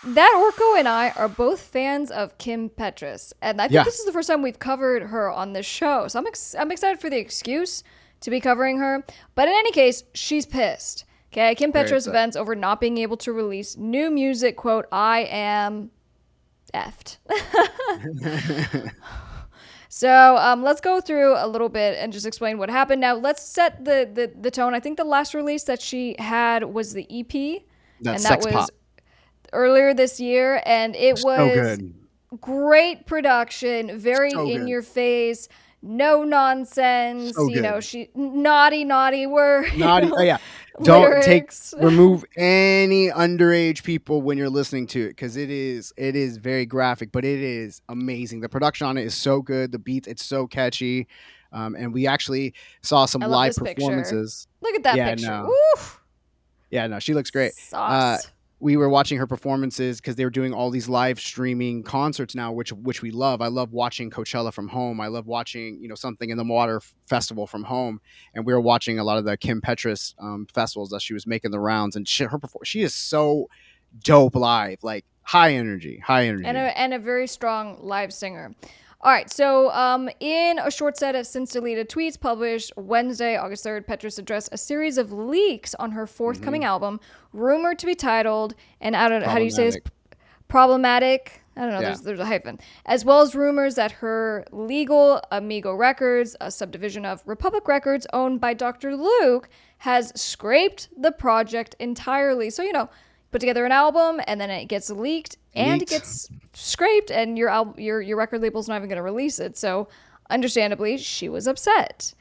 that Orko and I are both fans of Kim Petras, and I think Yeah, this is the first time we've covered her on this show. So I'm excited for the excuse to be covering her. But in any case, she's pissed. Okay, Kim very Petras upset. vents over not being able to release new music. Quote: "I am effed." So let's go through a little bit and just explain what happened. Now let's set the tone. I think the last release that she had was the EP, That and that sex was pop, earlier this year, and it so was good, great production, very so in good, your face, no nonsense. so You know, good. she naughty word, Naughty. Oh yeah. Don't take lyrics. remove any underage people when you're listening to it because it is very graphic, but it is amazing. The production on it is so good. The beats, it's so catchy, and we actually saw some I love live this picture. performances. Look at that Yeah, picture. no, Oof, yeah, no, she looks great. Uh, sauce. we were watching her performances because they were doing all these live streaming concerts now, which we love. I love watching Coachella from home. I love watching something in the water festival from home, and we were watching a lot of the Kim Petras festivals that she was making the rounds. And she is so dope live, like high energy, high And energy. a very strong live singer. All right, so in a short set of since deleted tweets published Wednesday, August 3rd, Petras addressed a series of leaks on her forthcoming Hmm. album, rumored to be titled, and I don't know, how do you say this? Problematic. Problematic. I don't know. Yeah. There's a hyphen, as well as rumors that her legal Amigo Records, a subdivision of Republic Records owned by Dr. Luke, has scraped the project entirely. So put together an album and then it gets leaked and it Leaked. gets scraped, and your record label's not even going to release it. So understandably, she was upset.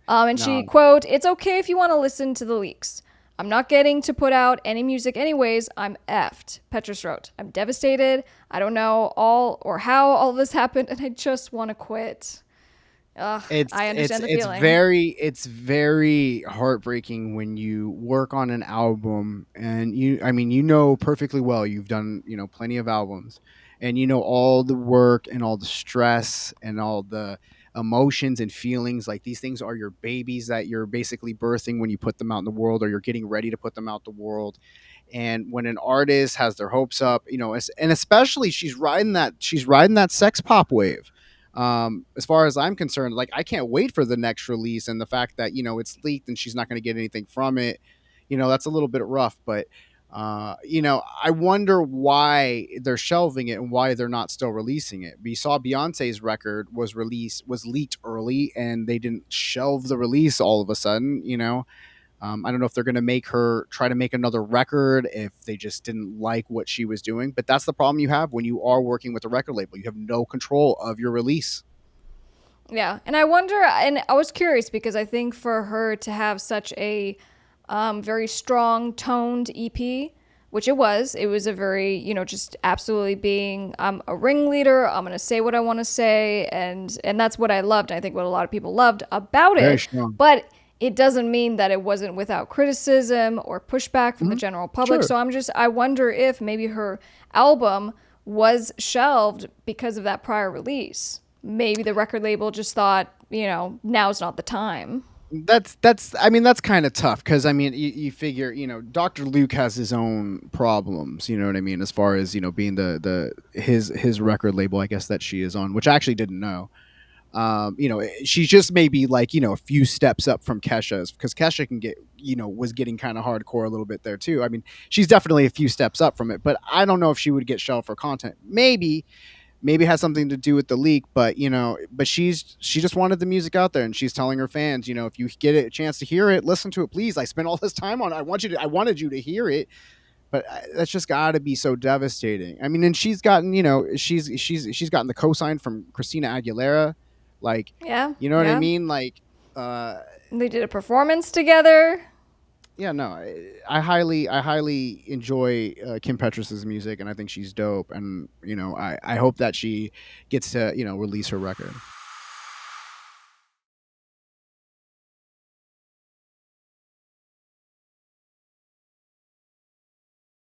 And she, No. quote, "It's okay if you want to listen to the leaks. I'm not getting to put out any music anyways. I'm effed," Petrus wrote. "I'm devastated. I don't know all or how all this happened, and I just want to quit." Ugh, It's I it's understand the it's feeling. very heartbreaking when you work on an album and you know perfectly well you've done plenty of albums and you know all the work and all the stress and all the emotions and feelings, like these things are your babies that you're basically birthing when you put them out in the world or you're getting ready to put them out the world. And when an artist has their hopes up, and especially she's riding that sex pop wave. As far as I'm concerned, like I can't wait for the next release, and the fact that it's leaked and she's not going to get anything from it, that's a little bit rough. But I wonder why they're shelving it and why they're not still releasing it. We saw Beyonce's record was leaked early, and they didn't shelve the release all of a sudden. I don't know if they're going to make her try to make another record if they just didn't like what she was doing. But that's the problem you have when you are working with a record label. You have no control of your release. Yeah, and I wonder, and I was curious because I think for her to have such a very strong toned EP, which it was a very, just absolutely being, I'm a ringleader, I'm going to say what I want to say, and that's what I loved. I think what a lot of people loved about Very it, strong. but it doesn't mean that it wasn't without criticism or pushback from the Hmm. general public. Sure. So I wonder if maybe her album was shelved because of that prior release. Maybe the record label just thought, now's not the time. That's kind of tough because you figure Dr. Luke has his own problems, you know what I mean, as far as being his record label, I guess, that she is on, which I actually didn't know. She's just maybe like a few steps up from Kesha's, because Kesha can get was getting kind of hardcore a little bit there too. I mean, she's definitely a few steps up from it, but I don't know if she would get shelved for content. Maybe it has something to do with the leak, but she just wanted the music out there, and she's telling her fans, if you get a chance to hear it, listen to it, please. I spent all this time on it. I wanted you to hear it. But that's just got to be so devastating. I mean, and she's gotten, she's gotten the cosign from Christina Aguilera, like, Yeah, you know what I yeah. mean? Like, uh, They did a performance together. yeah, no, I highly enjoy Kim Petras's music, and I think she's dope. And I hope that she gets to release her record.